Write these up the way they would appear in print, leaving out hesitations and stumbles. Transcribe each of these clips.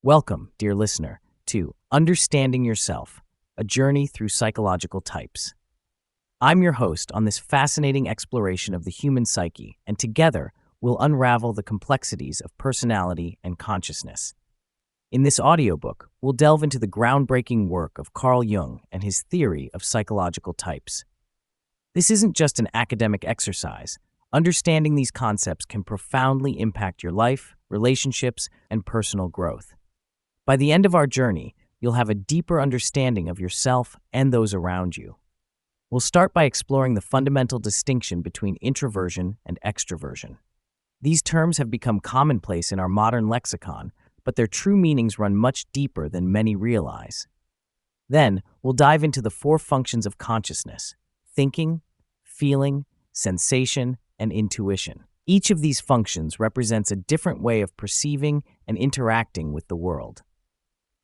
Welcome, dear listener, to Understanding Yourself, a journey through psychological types. I'm your host on this fascinating exploration of the human psyche, and together we'll unravel the complexities of personality and consciousness. In this audiobook, we'll delve into the groundbreaking work of Carl Jung and his theory of psychological types. This isn't just an academic exercise. Understanding these concepts can profoundly impact your life, relationships, and personal growth. By the end of our journey, you'll have a deeper understanding of yourself and those around you. We'll start by exploring the fundamental distinction between introversion and extraversion. These terms have become commonplace in our modern lexicon, but their true meanings run much deeper than many realize. Then, we'll dive into the four functions of consciousness: thinking, feeling, sensation, and intuition. Each of these functions represents a different way of perceiving and interacting with the world.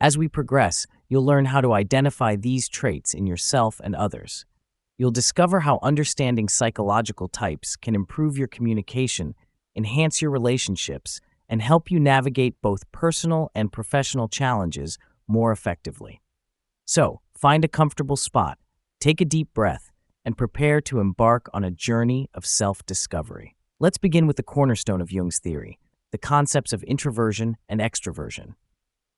As we progress, you'll learn how to identify these traits in yourself and others. You'll discover how understanding psychological types can improve your communication, enhance your relationships, and help you navigate both personal and professional challenges more effectively. So, find a comfortable spot, take a deep breath, and prepare to embark on a journey of self-discovery. Let's begin with the cornerstone of Jung's theory, the concepts of introversion and extraversion.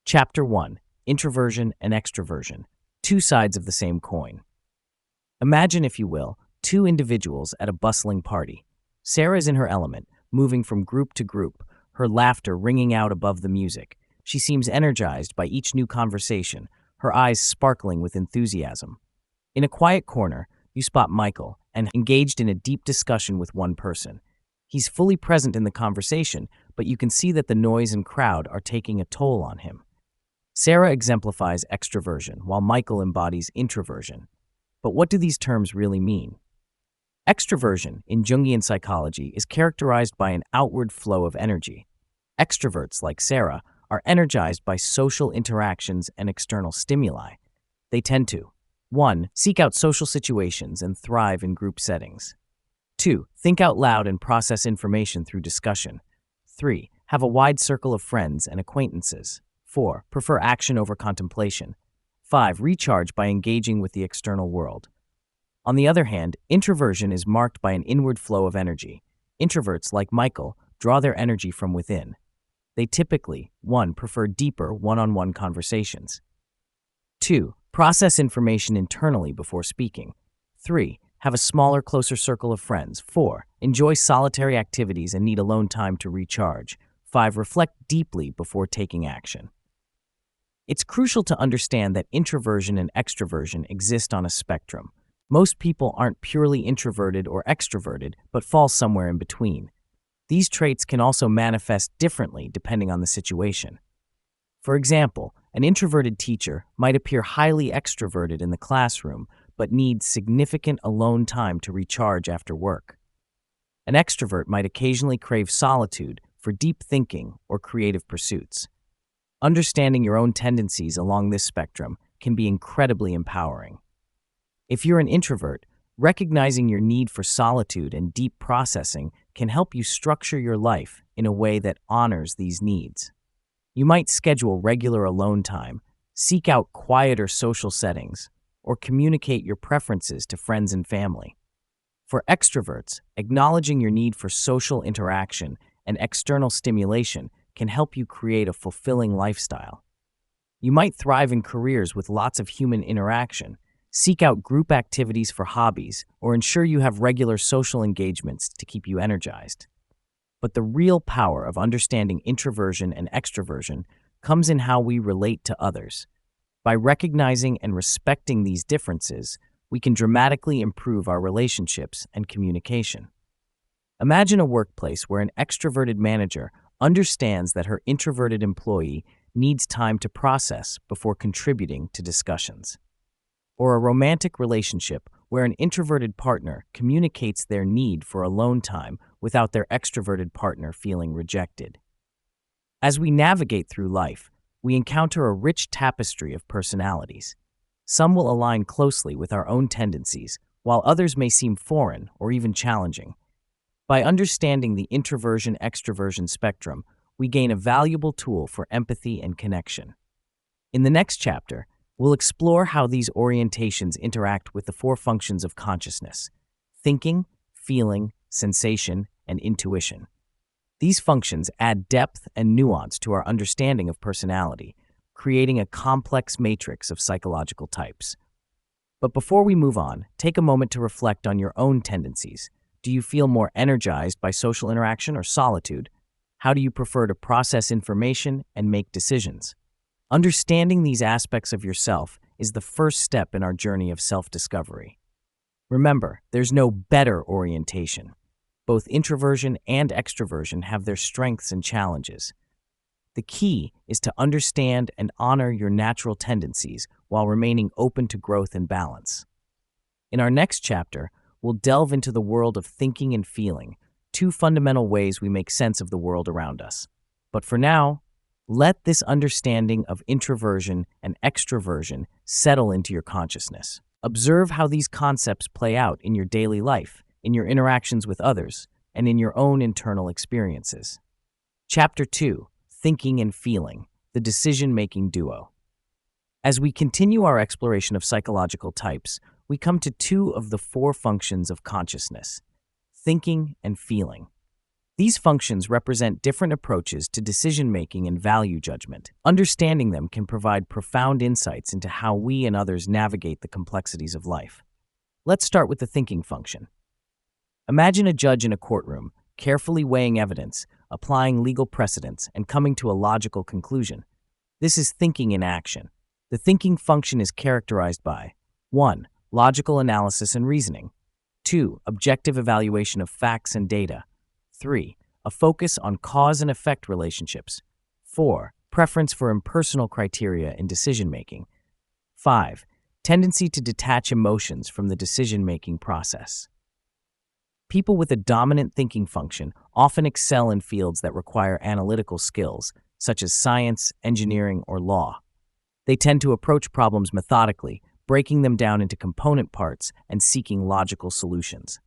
Chapter 1. Introversion and Extraversion. Two sides of the same coin. Imagine, if you will, two individuals at a bustling party. Sarah is in her element, moving from group to group, her laughter ringing out above the music. She seems energized by each new conversation, her eyes sparkling with enthusiasm. In a quiet corner, you spot Michael, and engaged in a deep discussion with one person. He's fully present in the conversation, but you can see that the noise and crowd are taking a toll on him. Sarah exemplifies extraversion, while Michael embodies introversion. But what do these terms really mean? Extraversion, in Jungian psychology, is characterized by an outward flow of energy. Extroverts, like Sarah, are energized by social interactions and external stimuli. They tend to 1. Seek out social situations and thrive in group settings. 2. Think out loud and process information through discussion. 3. Have a wide circle of friends and acquaintances. 4. Prefer action over contemplation. 5. Recharge by engaging with the external world. On the other hand, introversion is marked by an inward flow of energy. Introverts, like Michael, draw their energy from within. They typically, 1. Prefer deeper one-on-one conversations. 2. Process information internally before speaking. 3. Have a smaller, closer circle of friends. 4. Enjoy solitary activities and need alone time to recharge. 5. Reflect deeply before taking action. It's crucial to understand that introversion and extraversion exist on a spectrum. Most people aren't purely introverted or extroverted, but fall somewhere in between. These traits can also manifest differently depending on the situation. For example, an introverted teacher might appear highly extroverted in the classroom, but needs significant alone time to recharge after work. An extrovert might occasionally crave solitude for deep thinking or creative pursuits. Understanding your own tendencies along this spectrum can be incredibly empowering. If you're an introvert, recognizing your need for solitude and deep processing can help you structure your life in a way that honors these needs. You might schedule regular alone time, seek out quieter social settings, or communicate your preferences to friends and family. For extroverts, acknowledging your need for social interaction and external stimulation can help you create a fulfilling lifestyle. You might thrive in careers with lots of human interaction, seek out group activities for hobbies, or ensure you have regular social engagements to keep you energized. But the real power of understanding introversion and extraversion comes in how we relate to others. By recognizing and respecting these differences, we can dramatically improve our relationships and communication. Imagine a workplace where an extroverted manager understands that her introverted employee needs time to process before contributing to discussions. Or a romantic relationship where an introverted partner communicates their need for alone time without their extroverted partner feeling rejected. As we navigate through life, we encounter a rich tapestry of personalities. Some will align closely with our own tendencies, while others may seem foreign or even challenging. By understanding the introversion-extroversion spectrum, we gain a valuable tool for empathy and connection. In the next chapter, we'll explore how these orientations interact with the four functions of consciousness: thinking, feeling, sensation, and intuition. These functions add depth and nuance to our understanding of personality, creating a complex matrix of psychological types. But before we move on, take a moment to reflect on your own tendencies. Do you feel more energized by social interaction or solitude? How do you prefer to process information and make decisions? Understanding these aspects of yourself is the first step in our journey of self-discovery. Remember, there's no better orientation. Both introversion and extroversion have their strengths and challenges. The key is to understand and honor your natural tendencies while remaining open to growth and balance. In our next chapter, we'll delve into the world of thinking and feeling, two fundamental ways we make sense of the world around us. But for now, let this understanding of introversion and extroversion settle into your consciousness. Observe how these concepts play out in your daily life, in your interactions with others, and in your own internal experiences. Chapter 2: Thinking and Feeling, the Decision-Making Duo. As we continue our exploration of psychological types, we come to two of the four functions of consciousness: thinking and feeling. These functions represent different approaches to decision-making and value judgment. Understanding them can provide profound insights into how we and others navigate the complexities of life. Let's start with the thinking function. Imagine a judge in a courtroom, carefully weighing evidence, applying legal precedents, and coming to a logical conclusion. This is thinking in action. The thinking function is characterized by 1. Logical analysis and reasoning. 2. Objective evaluation of facts and data. 3. A focus on cause and effect relationships. 4. Preference for impersonal criteria in decision-making. 5. Tendency to detach emotions from the decision-making process. People with a dominant thinking function often excel in fields that require analytical skills, such as science, engineering, or law. They tend to approach problems methodically, breaking them down into component parts and seeking logical solutions.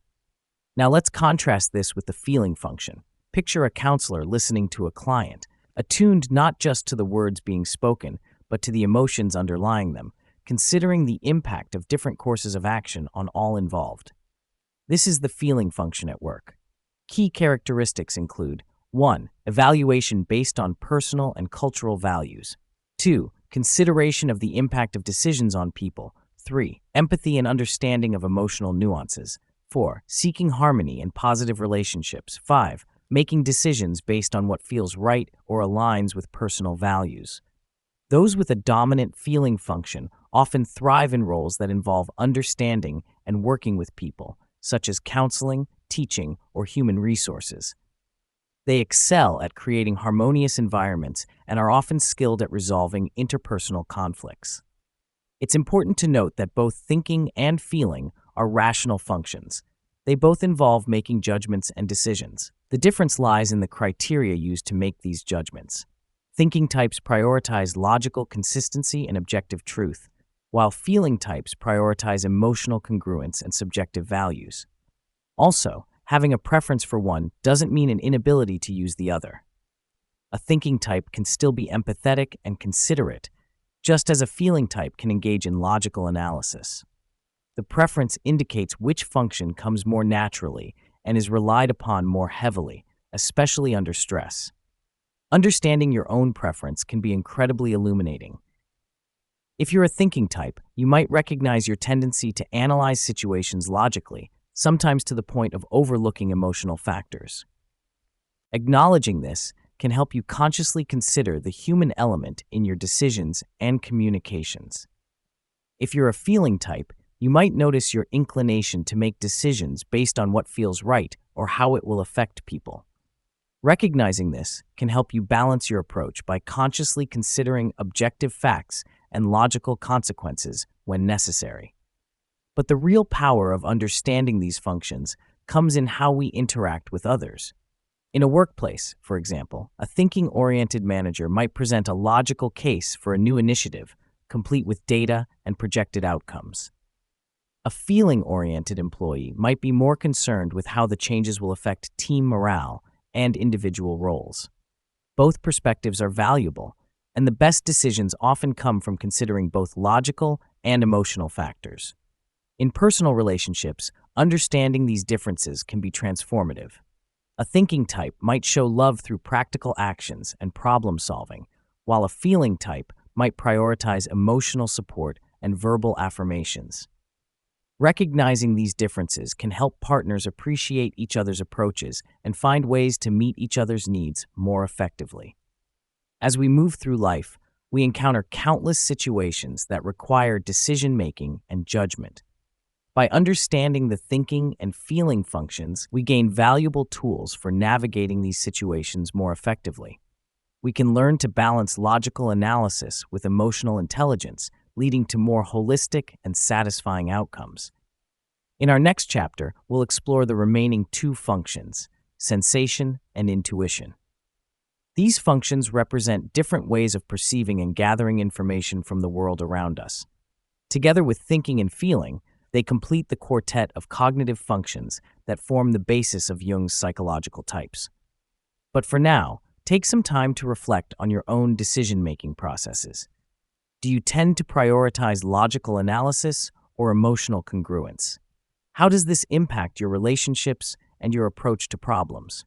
Now let's contrast this with the feeling function. Picture a counselor listening to a client, attuned not just to the words being spoken, but to the emotions underlying them, considering the impact of different courses of action on all involved. This is the feeling function at work. Key characteristics include 1. Evaluation based on personal and cultural values. 2. Consideration of the impact of decisions on people. 3. Empathy and understanding of emotional nuances. 4. Seeking harmony and positive relationships. 5. Making decisions based on what feels right or aligns with personal values. Those with a dominant feeling function often thrive in roles that involve understanding and working with people, such as counseling, teaching, or human resources. They excel at creating harmonious environments and are often skilled at resolving interpersonal conflicts. It's important to note that both thinking and feeling are rational functions. They both involve making judgments and decisions. The difference lies in the criteria used to make these judgments. Thinking types prioritize logical consistency and objective truth, while feeling types prioritize emotional congruence and subjective values. Also, having a preference for one doesn't mean an inability to use the other. A thinking type can still be empathetic and considerate, just as a feeling type can engage in logical analysis. The preference indicates which function comes more naturally and is relied upon more heavily, especially under stress. Understanding your own preference can be incredibly illuminating. If you're a thinking type, you might recognize your tendency to analyze situations logically, sometimes to the point of overlooking emotional factors. Acknowledging this can help you consciously consider the human element in your decisions and communications. If you're a feeling type, you might notice your inclination to make decisions based on what feels right or how it will affect people. Recognizing this can help you balance your approach by consciously considering objective facts and logical consequences when necessary. But the real power of understanding these functions comes in how we interact with others. In a workplace, for example, a thinking-oriented manager might present a logical case for a new initiative, complete with data and projected outcomes. A feeling-oriented employee might be more concerned with how the changes will affect team morale and individual roles. Both perspectives are valuable, and the best decisions often come from considering both logical and emotional factors. In personal relationships, understanding these differences can be transformative. A thinking type might show love through practical actions and problem solving, while a feeling type might prioritize emotional support and verbal affirmations. Recognizing these differences can help partners appreciate each other's approaches and find ways to meet each other's needs more effectively. As we move through life, we encounter countless situations that require decision-making and judgment. By understanding the thinking and feeling functions, we gain valuable tools for navigating these situations more effectively. We can learn to balance logical analysis with emotional intelligence, leading to more holistic and satisfying outcomes. In our next chapter, we'll explore the remaining two functions, sensation and intuition. These functions represent different ways of perceiving and gathering information from the world around us. Together with thinking and feeling, they complete the quartet of cognitive functions that form the basis of Jung's psychological types. But for now, take some time to reflect on your own decision-making processes. Do you tend to prioritize logical analysis or emotional congruence? How does this impact your relationships and your approach to problems?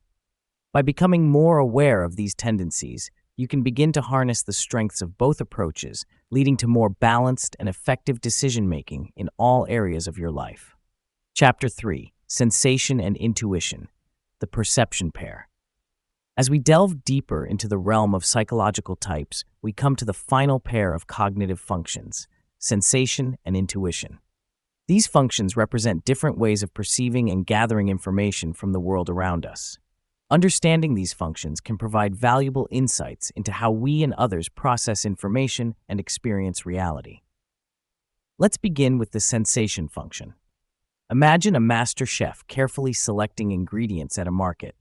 By becoming more aware of these tendencies, you can begin to harness the strengths of both approaches, leading to more balanced and effective decision-making in all areas of your life. Chapter 3: Sensation and Intuition, the Perception Pair. As we delve deeper into the realm of psychological types, we come to the final pair of cognitive functions, sensation and intuition. These functions represent different ways of perceiving and gathering information from the world around us. Understanding these functions can provide valuable insights into how we and others process information and experience reality. Let's begin with the sensation function. Imagine a master chef carefully selecting ingredients at a market,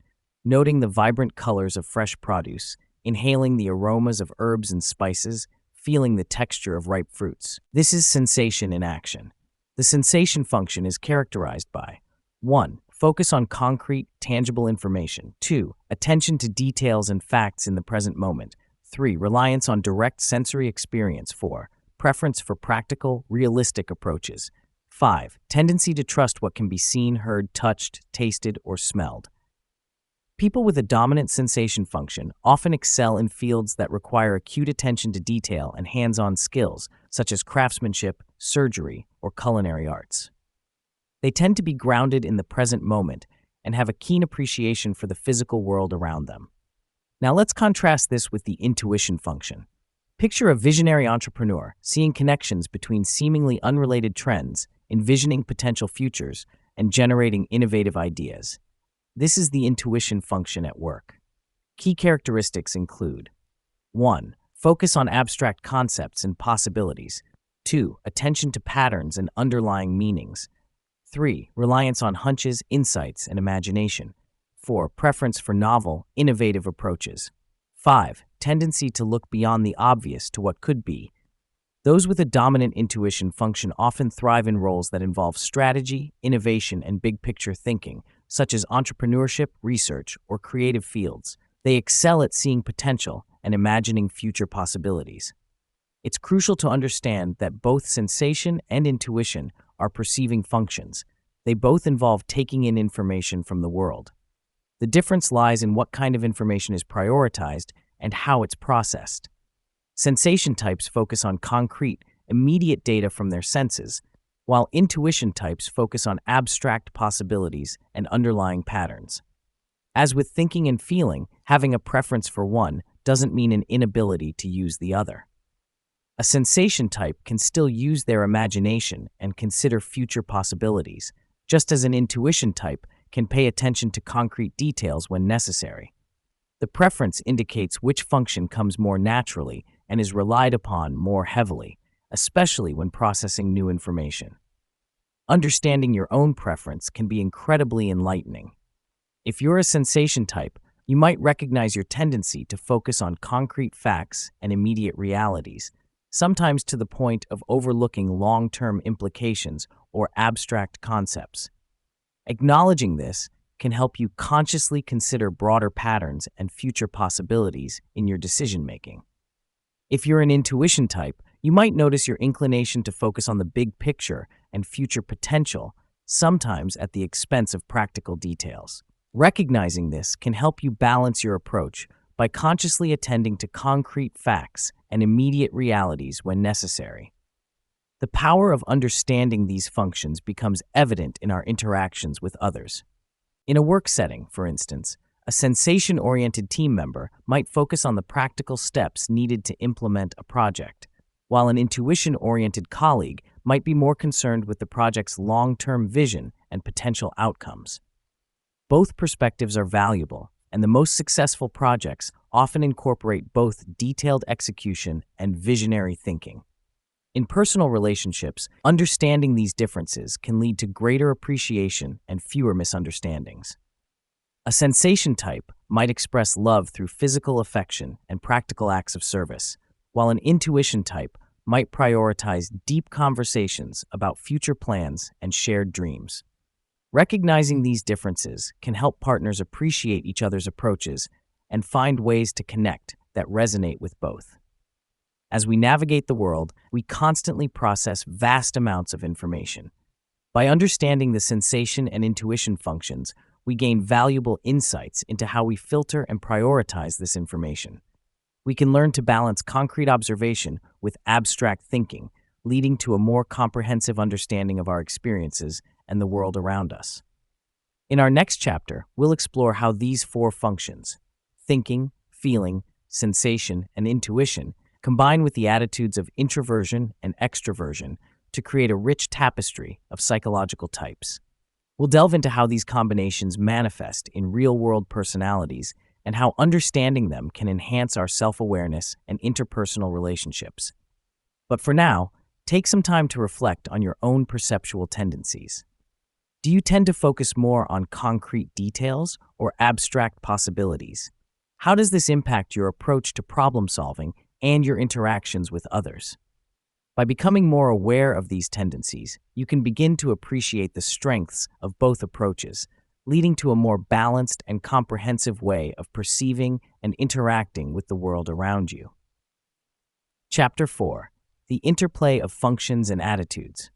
noting the vibrant colors of fresh produce, inhaling the aromas of herbs and spices, feeling the texture of ripe fruits. This is sensation in action. The sensation function is characterized by 1. Focus on concrete, tangible information. 2. Attention to details and facts in the present moment. 3. Reliance on direct sensory experience. 4. Preference for practical, realistic approaches. 5. Tendency to trust what can be seen, heard, touched, tasted, or smelled. People with a dominant sensation function often excel in fields that require acute attention to detail and hands-on skills, such as craftsmanship, surgery, or culinary arts. They tend to be grounded in the present moment and have a keen appreciation for the physical world around them. Now let's contrast this with the intuition function. Picture a visionary entrepreneur seeing connections between seemingly unrelated trends, envisioning potential futures, and generating innovative ideas. This is the intuition function at work. Key characteristics include 1. Focus on abstract concepts and possibilities. 2. Attention to patterns and underlying meanings. 3. Reliance on hunches, insights, and imagination. 4. Preference for novel, innovative approaches. 5. Tendency to look beyond the obvious to what could be. Those with a dominant intuition function often thrive in roles that involve strategy, innovation, and big-picture thinking, such as entrepreneurship, research, or creative fields. They excel at seeing potential and imagining future possibilities. It's crucial to understand that both sensation and intuition are perceiving functions. They both involve taking in information from the world. The difference lies in what kind of information is prioritized and how it's processed. Sensation types focus on concrete, immediate data from their senses, while intuition types focus on abstract possibilities and underlying patterns. As with thinking and feeling, having a preference for one doesn't mean an inability to use the other. A sensation type can still use their imagination and consider future possibilities, just as an intuition type can pay attention to concrete details when necessary. The preference indicates which function comes more naturally and is relied upon more heavily, especially when processing new information. Understanding your own preference can be incredibly enlightening. If you're a sensation type, you might recognize your tendency to focus on concrete facts and immediate realities, sometimes to the point of overlooking long-term implications or abstract concepts. Acknowledging this can help you consciously consider broader patterns and future possibilities in your decision-making. If you're an intuition type, you might notice your inclination to focus on the big picture and future potential, sometimes at the expense of practical details. Recognizing this can help you balance your approach by consciously attending to concrete facts and immediate realities when necessary. The power of understanding these functions becomes evident in our interactions with others. In a work setting, for instance, a sensation-oriented team member might focus on the practical steps needed to implement a project, while an intuition-oriented colleague might be more concerned with the project's long-term vision and potential outcomes. Both perspectives are valuable, and the most successful projects often incorporate both detailed execution and visionary thinking. In personal relationships, understanding these differences can lead to greater appreciation and fewer misunderstandings. A sensation type might express love through physical affection and practical acts of service, while an intuition type might prioritize deep conversations about future plans and shared dreams. Recognizing these differences can help partners appreciate each other's approaches and find ways to connect that resonate with both. As we navigate the world, we constantly process vast amounts of information. By understanding the sensation and intuition functions, we gain valuable insights into how we filter and prioritize this information. We can learn to balance concrete observation with abstract thinking, leading to a more comprehensive understanding of our experiences and the world around us. In our next chapter, we'll explore how these four functions, thinking, feeling, sensation, and intuition, combine with the attitudes of introversion and extraversion to create a rich tapestry of psychological types. We'll delve into how these combinations manifest in real-world personalities and how understanding them can enhance our self-awareness and interpersonal relationships. But for now, take some time to reflect on your own perceptual tendencies. Do you tend to focus more on concrete details or abstract possibilities? How does this impact your approach to problem-solving and your interactions with others? By becoming more aware of these tendencies, you can begin to appreciate the strengths of both approaches, leading to a more balanced and comprehensive way of perceiving and interacting with the world around you. Chapter 4. The Interplay of Functions and Attitudes.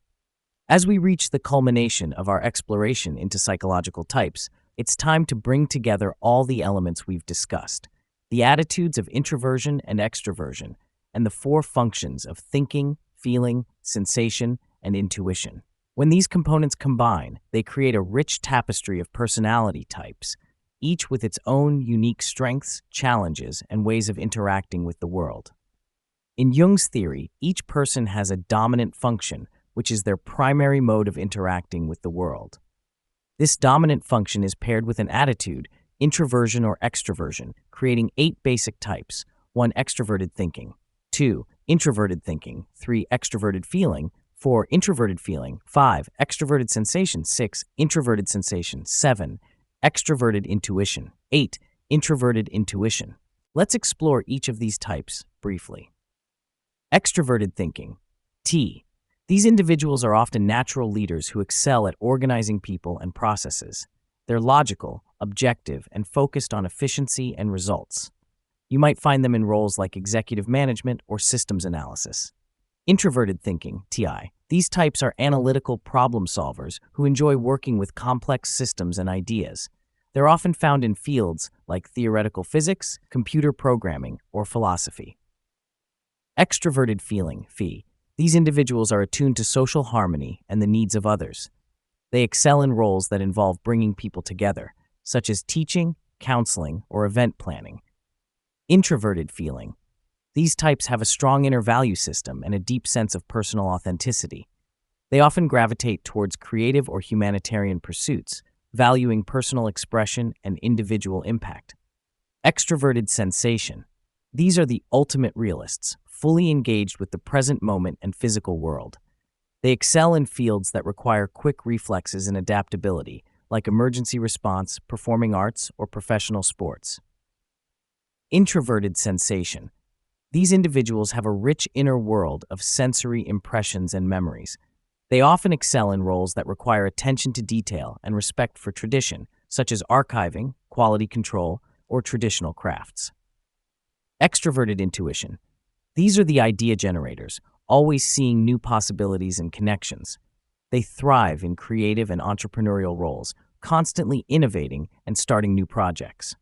As we reach the culmination of our exploration into psychological types, it's time to bring together all the elements we've discussed, the attitudes of introversion and extraversion, and the four functions of thinking, feeling, sensation, and intuition. When these components combine, they create a rich tapestry of personality types, each with its own unique strengths, challenges, and ways of interacting with the world. In Jung's theory, each person has a dominant function, which is their primary mode of interacting with the world. This dominant function is paired with an attitude, introversion or extraversion, creating 8 basic types: 1. Extroverted thinking, 2. Introverted thinking, 3. Extroverted feeling, 4. Introverted feeling, 5. Extroverted sensation, 6. Introverted sensation, 7. Extroverted intuition, 8. Introverted intuition. Let's explore each of these types briefly. Extroverted thinking, T. These individuals are often natural leaders who excel at organizing people and processes. They're logical, objective, and focused on efficiency and results. You might find them in roles like executive management or systems analysis. Introverted thinking, TI. These types are analytical problem solvers who enjoy working with complex systems and ideas. They're often found in fields like theoretical physics, computer programming, or philosophy. Extroverted feeling, FE. These individuals are attuned to social harmony and the needs of others. They excel in roles that involve bringing people together, such as teaching, counseling, or event planning. Introverted feeling. These types have a strong inner value system and a deep sense of personal authenticity. They often gravitate towards creative or humanitarian pursuits, valuing personal expression and individual impact. Extroverted sensation. These are the ultimate realists, fully engaged with the present moment and physical world. They excel in fields that require quick reflexes and adaptability, like emergency response, performing arts, or professional sports. Introverted sensation. These individuals have a rich inner world of sensory impressions and memories. They often excel in roles that require attention to detail and respect for tradition, such as archiving, quality control, or traditional crafts. Extroverted intuition. These are the idea generators, always seeing new possibilities and connections. They thrive in creative and entrepreneurial roles, constantly innovating and starting new projects.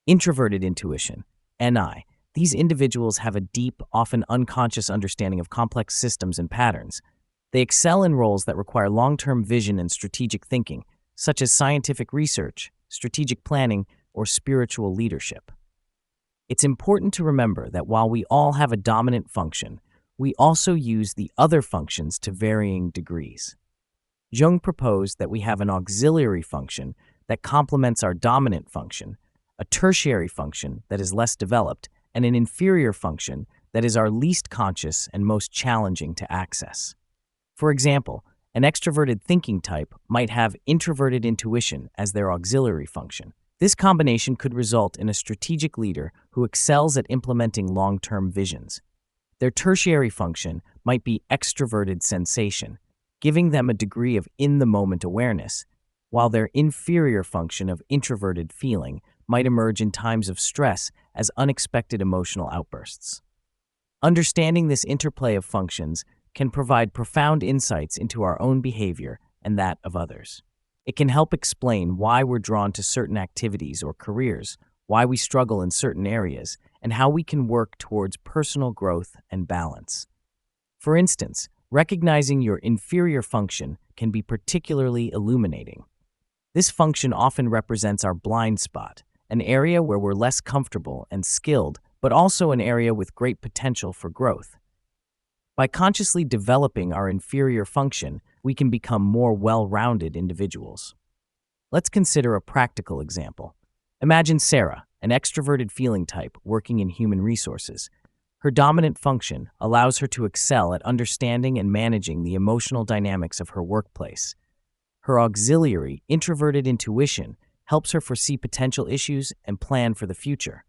Introverted intuition, NI. These individuals have a deep, often unconscious understanding of complex systems and patterns. They excel in roles that require long-term vision and strategic thinking, such as scientific research, strategic planning, or spiritual leadership. It's important to remember that while we all have a dominant function, we also use the other functions to varying degrees. Jung proposed that we have an auxiliary function that complements our dominant function, a tertiary function that is less developed, and an inferior function that is our least conscious and most challenging to access. For example, an extroverted thinking type might have introverted intuition as their auxiliary function. This combination could result in a strategic leader who excels at implementing long-term visions. Their tertiary function might be extroverted sensation, giving them a degree of in-the-moment awareness, while their inferior function of introverted feeling might emerge in times of stress as unexpected emotional outbursts. Understanding this interplay of functions can provide profound insights into our own behavior and that of others. It can help explain why we're drawn to certain activities or careers, why we struggle in certain areas, and how we can work towards personal growth and balance. For instance, recognizing your inferior function can be particularly illuminating. This function often represents our blind spot, an area where we're less comfortable and skilled, but also an area with great potential for growth. By consciously developing our inferior function, we can become more well-rounded individuals. Let's consider a practical example. Imagine Sarah, an extroverted feeling type working in human resources. Her dominant function allows her to excel at understanding and managing the emotional dynamics of her workplace. Her auxiliary, introverted intuition, helps her foresee potential issues and plan for the future.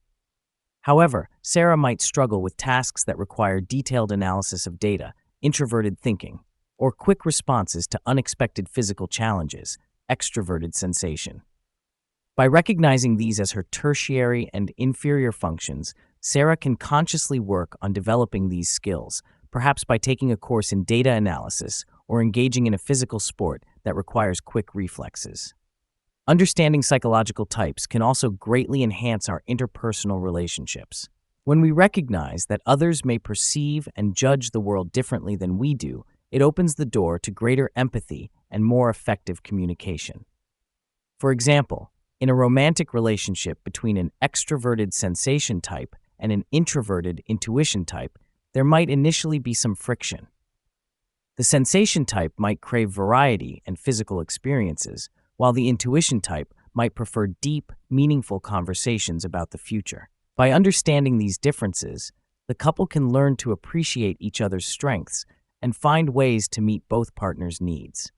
However, Sarah might struggle with tasks that require detailed analysis of data, introverted thinking, or quick responses to unexpected physical challenges, extroverted sensation. By recognizing these as her tertiary and inferior functions, Sarah can consciously work on developing these skills, perhaps by taking a course in data analysis or engaging in a physical sport that requires quick reflexes. Understanding psychological types can also greatly enhance our interpersonal relationships. When we recognize that others may perceive and judge the world differently than we do, it opens the door to greater empathy and more effective communication. For example, in a romantic relationship between an extroverted sensation type and an introverted intuition type, there might initially be some friction. The sensation type might crave variety and physical experiences, while the intuition type might prefer deep, meaningful conversations about the future. By understanding these differences, the couple can learn to appreciate each other's strengths and find ways to meet both partners' needs.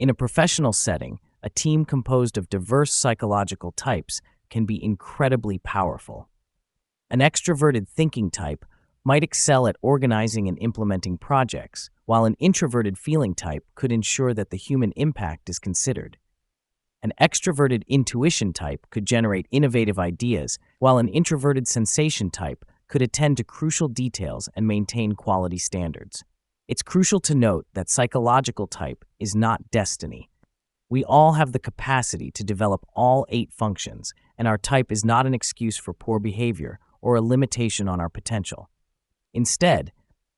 In a professional setting, a team composed of diverse psychological types can be incredibly powerful. An extroverted thinking type might excel at organizing and implementing projects, while an introverted feeling type could ensure that the human impact is considered. An extroverted intuition type could generate innovative ideas, while an introverted sensation type could attend to crucial details and maintain quality standards. It's crucial to note that psychological type is not destiny. We all have the capacity to develop all 8 functions, and our type is not an excuse for poor behavior or a limitation on our potential. Instead,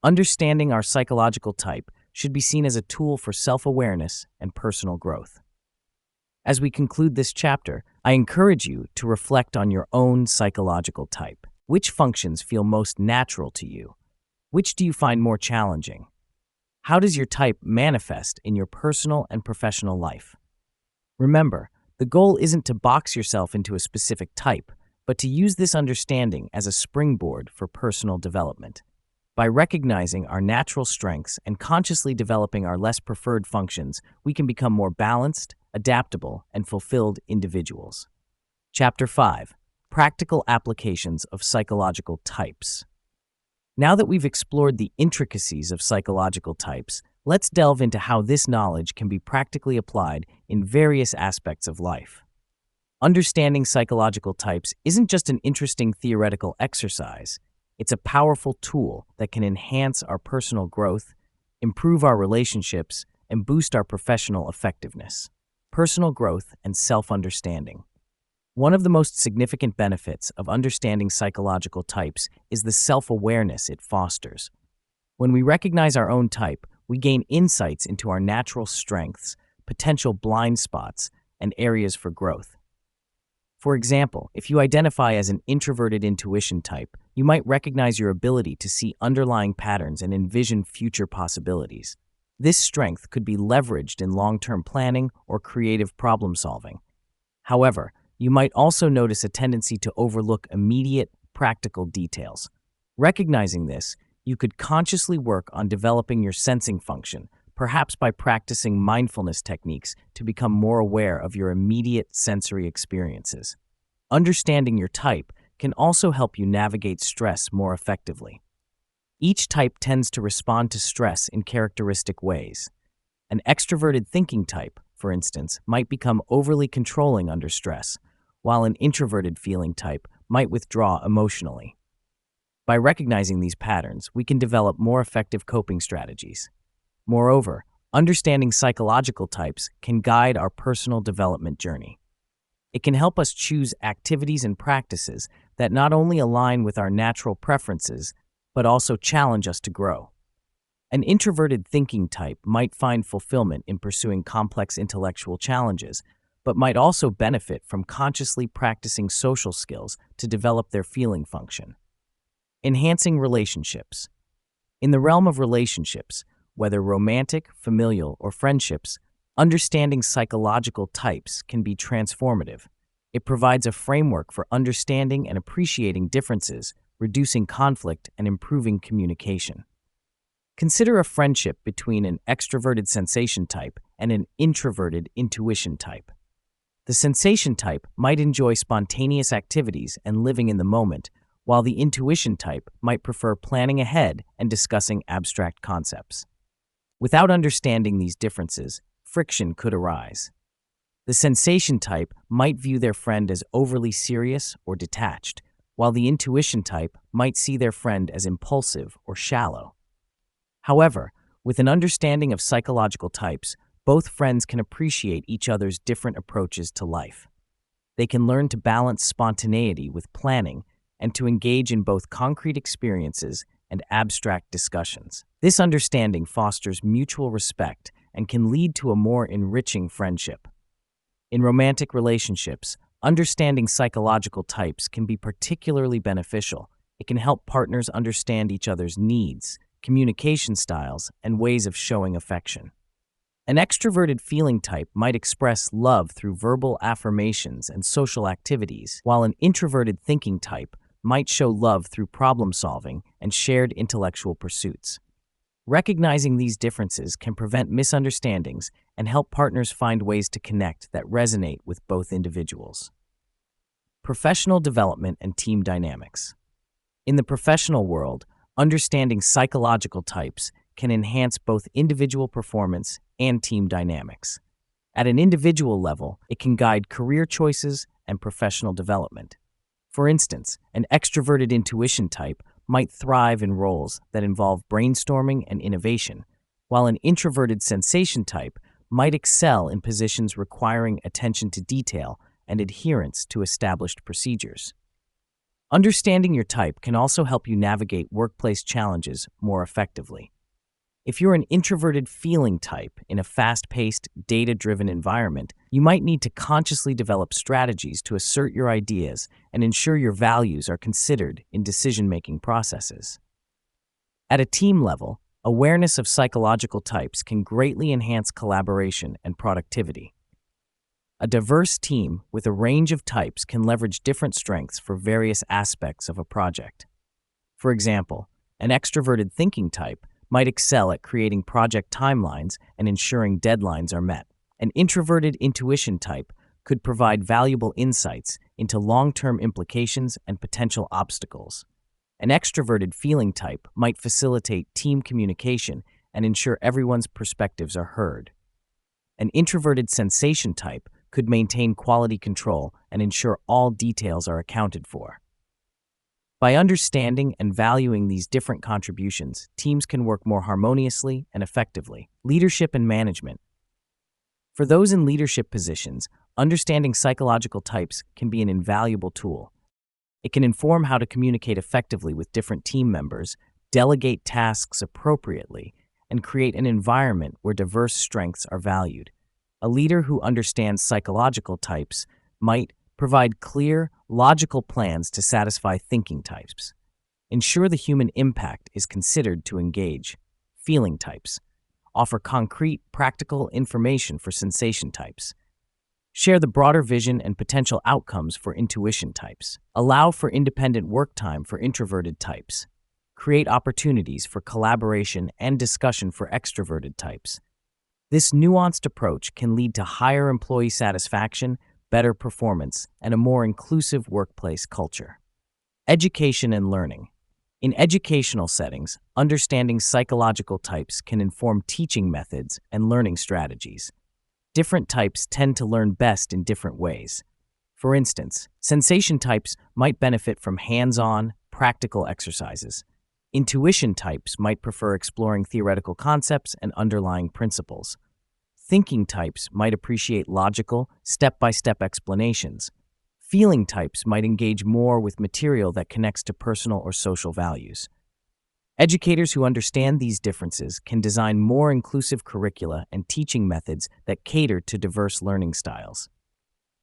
understanding our psychological type should be seen as a tool for self-awareness and personal growth. As we conclude this chapter, I encourage you to reflect on your own psychological type. Which functions feel most natural to you? Which do you find more challenging? How does your type manifest in your personal and professional life? Remember, the goal isn't to box yourself into a specific type, but to use this understanding as a springboard for personal development. By recognizing our natural strengths and consciously developing our less preferred functions, we can become more balanced, adaptable, and fulfilled individuals. Chapter 5. Practical Applications of Psychological Types. Now that we've explored the intricacies of psychological types, Let's delve into how this knowledge can be practically applied in various aspects of life. Understanding psychological types isn't just an interesting theoretical exercise, it's a powerful tool that can enhance our personal growth, improve our relationships, and boost our professional effectiveness. Personal growth and self-understanding. One of the most significant benefits of understanding psychological types is the self-awareness it fosters. When we recognize our own type, we gain insights into our natural strengths, potential blind spots, and areas for growth. For example, if you identify as an introverted intuition type, you might recognize your ability to see underlying patterns and envision future possibilities. This strength could be leveraged in long-term planning or creative problem-solving. However, you might also notice a tendency to overlook immediate, practical details. Recognizing this, you could consciously work on developing your sensing function, perhaps by practicing mindfulness techniques to become more aware of your immediate sensory experiences. Understanding your type can also help you navigate stress more effectively. Each type tends to respond to stress in characteristic ways. An extroverted thinking type, for instance, might become overly controlling under stress, while an introverted feeling type might withdraw emotionally. By recognizing these patterns, we can develop more effective coping strategies. Moreover, understanding psychological types can guide our personal development journey. It can help us choose activities and practices that not only align with our natural preferences, but also challenge us to grow. An introverted thinking type might find fulfillment in pursuing complex intellectual challenges, but might also benefit from consciously practicing social skills to develop their feeling function. Enhancing relationships. In the realm of relationships, whether romantic, familial, or friendships, understanding psychological types can be transformative. It provides a framework for understanding and appreciating differences, reducing conflict, and improving communication. Consider a friendship between an extroverted sensation type and an introverted intuition type. The sensation type might enjoy spontaneous activities and living in the moment, while the intuition type might prefer planning ahead and discussing abstract concepts. Without understanding these differences, friction could arise. The sensation type might view their friend as overly serious or detached, while the intuition type might see their friend as impulsive or shallow. However, with an understanding of psychological types, both friends can appreciate each other's different approaches to life. They can learn to balance spontaneity with planning and to engage in both concrete experiences and abstract discussions. This understanding fosters mutual respect and can lead to a more enriching friendship. In romantic relationships, understanding psychological types can be particularly beneficial. It can help partners understand each other's needs, communication styles, and ways of showing affection. An extroverted feeling type might express love through verbal affirmations and social activities, while an introverted thinking type might show love through problem-solving and shared intellectual pursuits. Recognizing these differences can prevent misunderstandings and help partners find ways to connect that resonate with both individuals. Professional development and team dynamics. In the professional world, understanding psychological types can enhance both individual performance and team dynamics. At an individual level, it can guide career choices and professional development. For instance, an extroverted intuition type might thrive in roles that involve brainstorming and innovation, while an introverted sensation type might excel in positions requiring attention to detail and adherence to established procedures. Understanding your type can also help you navigate workplace challenges more effectively. If you're an introverted feeling type in a fast-paced, data-driven environment, you might need to consciously develop strategies to assert your ideas and ensure your values are considered in decision-making processes. At a team level, awareness of psychological types can greatly enhance collaboration and productivity. A diverse team with a range of types can leverage different strengths for various aspects of a project. For example, an extroverted thinking type might excel at creating project timelines and ensuring deadlines are met. An introverted intuition type could provide valuable insights into long-term implications and potential obstacles. An extroverted feeling type might facilitate team communication and ensure everyone's perspectives are heard. An introverted sensation type could maintain quality control and ensure all details are accounted for. By understanding and valuing these different contributions, teams can work more harmoniously and effectively. Leadership and management. For those in leadership positions, understanding psychological types can be an invaluable tool. It can inform how to communicate effectively with different team members, delegate tasks appropriately, and create an environment where diverse strengths are valued. A leader who understands psychological types might provide clear, logical plans to satisfy thinking types. Ensure the human impact is considered to engage. Feeling types. Offer concrete, practical information for sensation types. Share the broader vision and potential outcomes for intuition types. Allow for independent work time for introverted types. Create opportunities for collaboration and discussion for extroverted types. This nuanced approach can lead to higher employee satisfaction, better performance, and a more inclusive workplace culture. Education and learning. In educational settings, understanding psychological types can inform teaching methods and learning strategies. Different types tend to learn best in different ways. For instance, sensation types might benefit from hands-on, practical exercises. Intuition types might prefer exploring theoretical concepts and underlying principles. Thinking types might appreciate logical, step-by-step explanations. Feeling types might engage more with material that connects to personal or social values. Educators who understand these differences can design more inclusive curricula and teaching methods that cater to diverse learning styles.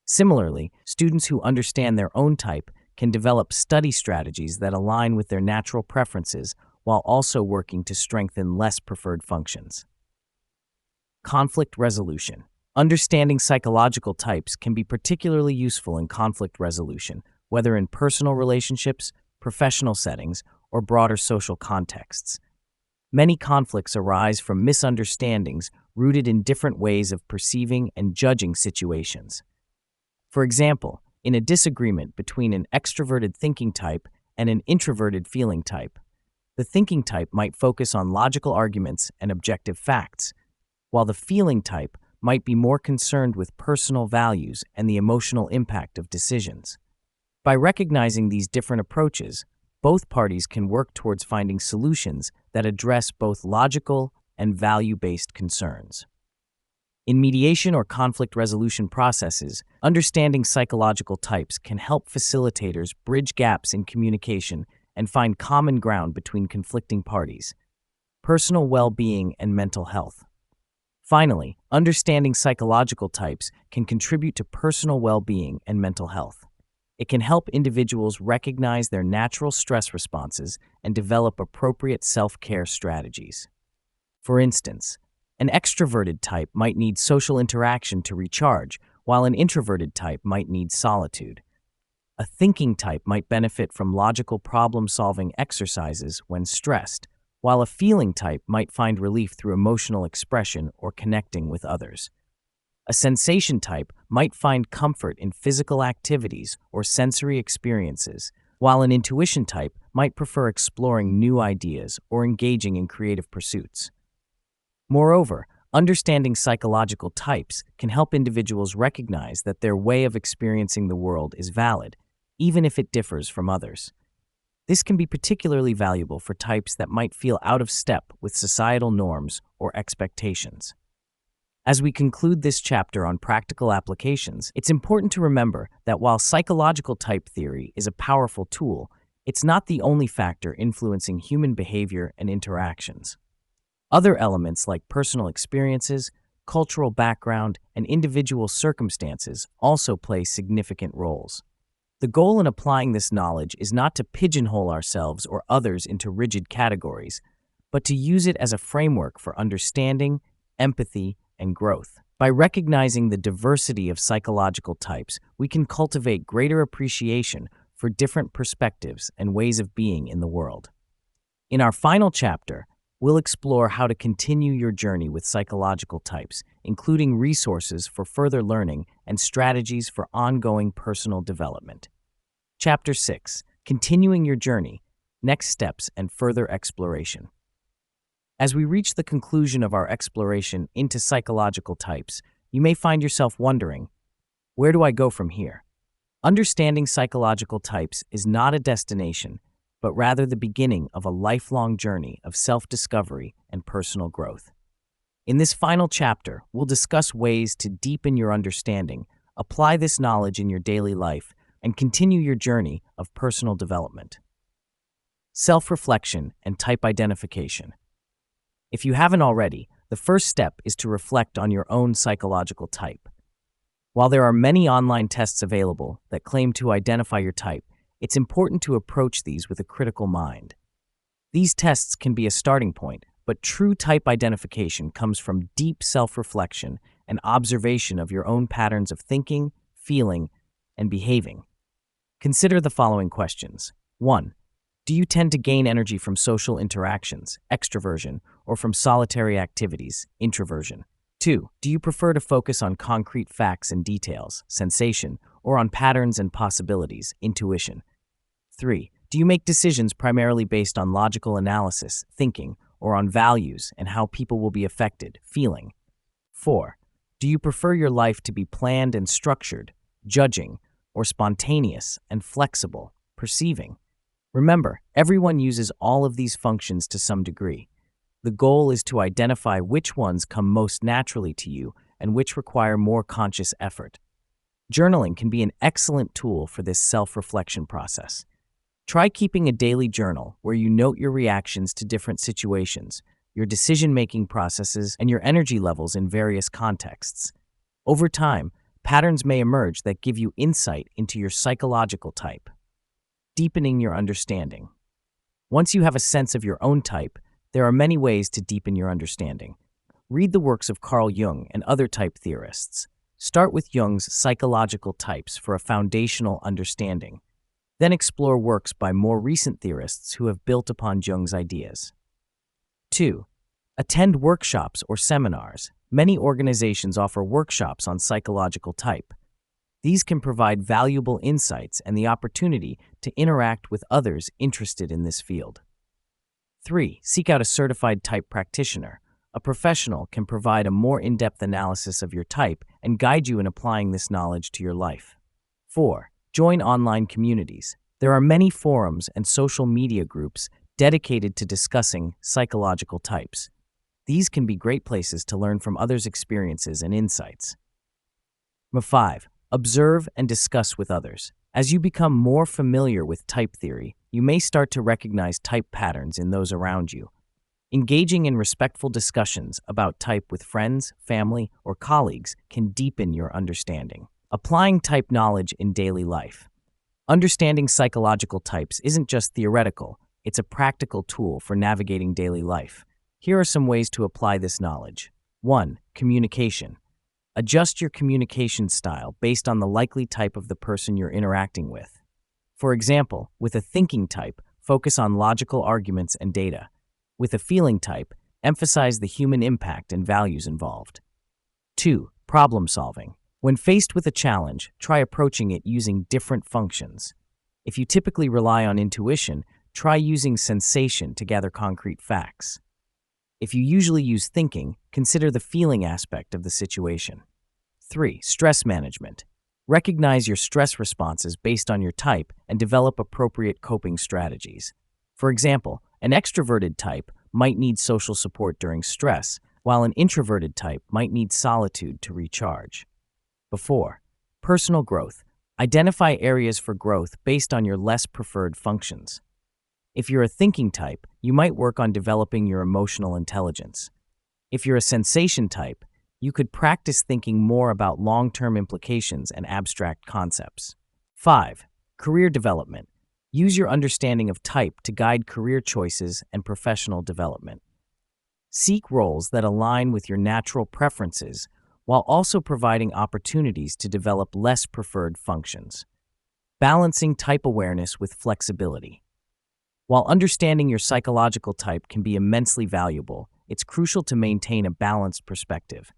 Similarly, students who understand their own type can develop study strategies that align with their natural preferences while also working to strengthen less preferred functions. Conflict resolution. Understanding psychological types can be particularly useful in conflict resolution, whether in personal relationships, professional settings, or broader social contexts. Many conflicts arise from misunderstandings rooted in different ways of perceiving and judging situations. For example, in a disagreement between an extroverted thinking type and an introverted feeling type, the thinking type might focus on logical arguments and objective facts, while the feeling type might be more concerned with personal values and the emotional impact of decisions. By recognizing these different approaches, both parties can work towards finding solutions that address both logical and value-based concerns. In mediation or conflict resolution processes, understanding psychological types can help facilitators bridge gaps in communication and find common ground between conflicting parties. Personal well-being and mental health. Finally, understanding psychological types can contribute to personal well-being and mental health. It can help individuals recognize their natural stress responses and develop appropriate self-care strategies. For instance, an extroverted type might need social interaction to recharge, while an introverted type might need solitude. A thinking type might benefit from logical problem-solving exercises when stressed, while a feeling type might find relief through emotional expression or connecting with others. A sensation type might find comfort in physical activities or sensory experiences, while an intuition type might prefer exploring new ideas or engaging in creative pursuits. Moreover, understanding psychological types can help individuals recognize that their way of experiencing the world is valid, even if it differs from others. This can be particularly valuable for types that might feel out of step with societal norms or expectations. As we conclude this chapter on practical applications, it's important to remember that while psychological type theory is a powerful tool, it's not the only factor influencing human behavior and interactions. Other elements like personal experiences, cultural background, and individual circumstances also play significant roles. The goal in applying this knowledge is not to pigeonhole ourselves or others into rigid categories, but to use it as a framework for understanding, empathy, and growth. By recognizing the diversity of psychological types, we can cultivate greater appreciation for different perspectives and ways of being in the world. In our final chapter, we'll explore how to continue your journey with psychological types, including resources for further learning and strategies for ongoing personal development. Chapter 6: Continuing Your Journey, Next Steps and Further Exploration. As we reach the conclusion of our exploration into psychological types, you may find yourself wondering, where do I go from here? Understanding psychological types is not a destination, but rather the beginning of a lifelong journey of self-discovery and personal growth. In this final chapter, we'll discuss ways to deepen your understanding, apply this knowledge in your daily life, and continue your journey of personal development. Self-reflection and type identification. If you haven't already, the first step is to reflect on your own psychological type. While there are many online tests available that claim to identify your type, it's important to approach these with a critical mind. These tests can be a starting point, but true type identification comes from deep self-reflection and observation of your own patterns of thinking, feeling, and behaving. Consider the following questions. 1. Do you tend to gain energy from social interactions, extraversion, or from solitary activities, introversion? 2. Do you prefer to focus on concrete facts and details, sensation, or on patterns and possibilities, intuition? 3. Do you make decisions primarily based on logical analysis, thinking, or on values and how people will be affected, feeling? 4. Do you prefer your life to be planned and structured, judging, or spontaneous and flexible, perceiving? Remember, everyone uses all of these functions to some degree. The goal is to identify which ones come most naturally to you and which require more conscious effort. Journaling can be an excellent tool for this self-reflection process. Try keeping a daily journal where you note your reactions to different situations, your decision-making processes, and your energy levels in various contexts. Over time, patterns may emerge that give you insight into your psychological type. Deepening your understanding. Once you have a sense of your own type, there are many ways to deepen your understanding. Read the works of Carl Jung and other type theorists. Start with Jung's psychological types for a foundational understanding. Then explore works by more recent theorists who have built upon Jung's ideas. 2. Attend workshops or seminars. Many organizations offer workshops on psychological type. These can provide valuable insights and the opportunity to interact with others interested in this field. 3. Seek out a certified type practitioner. A professional can provide a more in-depth analysis of your type and guide you in applying this knowledge to your life. 4. Join online communities. There are many forums and social media groups dedicated to discussing psychological types. These can be great places to learn from others' experiences and insights. 5. Observe and discuss with others. As you become more familiar with type theory, you may start to recognize type patterns in those around you. Engaging in respectful discussions about type with friends, family, or colleagues can deepen your understanding. Applying type knowledge in daily life. Understanding psychological types isn't just theoretical, it's a practical tool for navigating daily life. Here are some ways to apply this knowledge. 1. Communication. Adjust your communication style based on the likely type of the person you're interacting with. For example, with a thinking type, focus on logical arguments and data. With a feeling type, emphasize the human impact and values involved. 2. Problem solving. When faced with a challenge, try approaching it using different functions. If you typically rely on intuition, try using sensation to gather concrete facts. If you usually use thinking, consider the feeling aspect of the situation. 3. Stress management. Recognize your stress responses based on your type and develop appropriate coping strategies. For example, an extroverted type might need social support during stress, while an introverted type might need solitude to recharge. 4. Personal growth. Identify areas for growth based on your less preferred functions. If you're a thinking type, you might work on developing your emotional intelligence. If you're a sensation type, you could practice thinking more about long-term implications and abstract concepts. 5. Career development. Use your understanding of type to guide career choices and professional development. Seek roles that align with your natural preferences while also providing opportunities to develop less preferred functions. Balancing type awareness with flexibility. While understanding your psychological type can be immensely valuable, it's crucial to maintain a balanced perspective.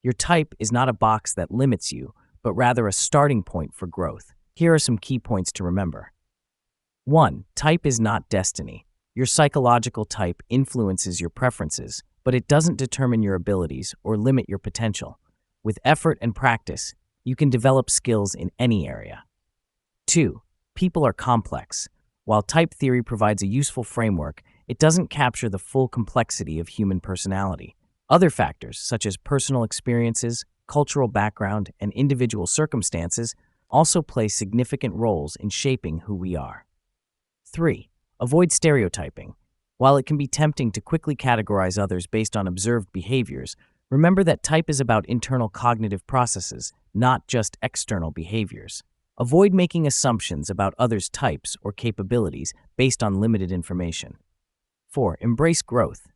Your type is not a box that limits you, but rather a starting point for growth. Here are some key points to remember. 1. Type is not destiny. Your psychological type influences your preferences, but it doesn't determine your abilities or limit your potential. With effort and practice, you can develop skills in any area. 2. People are complex. While type theory provides a useful framework, it doesn't capture the full complexity of human personality. Other factors, such as personal experiences, cultural background, and individual circumstances, also play significant roles in shaping who we are. 3. Avoid stereotyping. While it can be tempting to quickly categorize others based on observed behaviors, remember that type is about internal cognitive processes, not just external behaviors. Avoid making assumptions about others' types or capabilities based on limited information. 4. Embrace growth.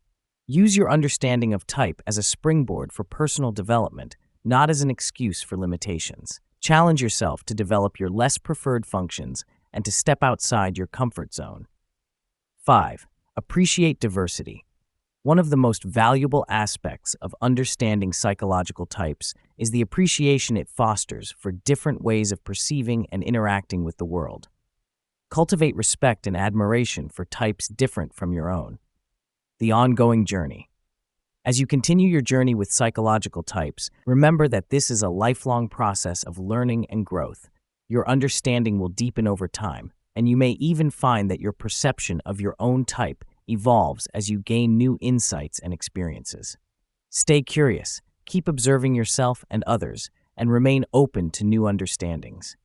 Use your understanding of type as a springboard for personal development, not as an excuse for limitations. Challenge yourself to develop your less preferred functions and to step outside your comfort zone. 5. Appreciate diversity. One of the most valuable aspects of understanding psychological types is the appreciation it fosters for different ways of perceiving and interacting with the world. Cultivate respect and admiration for types different from your own. The ongoing journey. As you continue your journey with psychological types, remember that this is a lifelong process of learning and growth. Your understanding will deepen over time, and you may even find that your perception of your own type evolves as you gain new insights and experiences. Stay curious, keep observing yourself and others, and remain open to new understandings.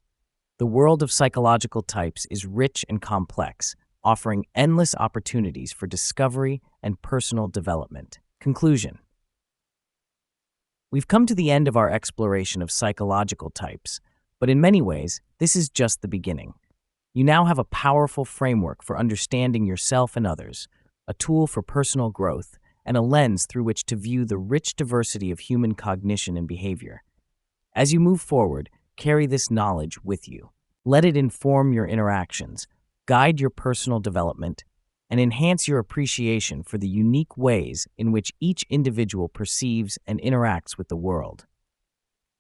The world of psychological types is rich and complex, offering endless opportunities for discovery and personal development. Conclusion. We've come to the end of our exploration of psychological types, but in many ways, this is just the beginning. You now have a powerful framework for understanding yourself and others, a tool for personal growth, and a lens through which to view the rich diversity of human cognition and behavior. As you move forward, carry this knowledge with you. Let it inform your interactions, guide your personal development, and enhance your appreciation for the unique ways in which each individual perceives and interacts with the world.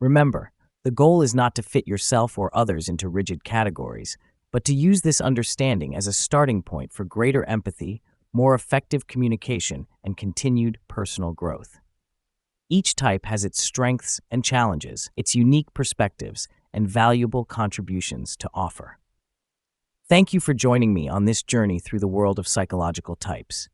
Remember, the goal is not to fit yourself or others into rigid categories, but to use this understanding as a starting point for greater empathy, more effective communication, and continued personal growth. Each type has its strengths and challenges, its unique perspectives, and valuable contributions to offer. Thank you for joining me on this journey through the world of psychological types.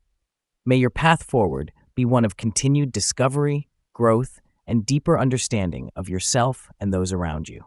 May your path forward be one of continued discovery, growth, and deeper understanding of yourself and those around you.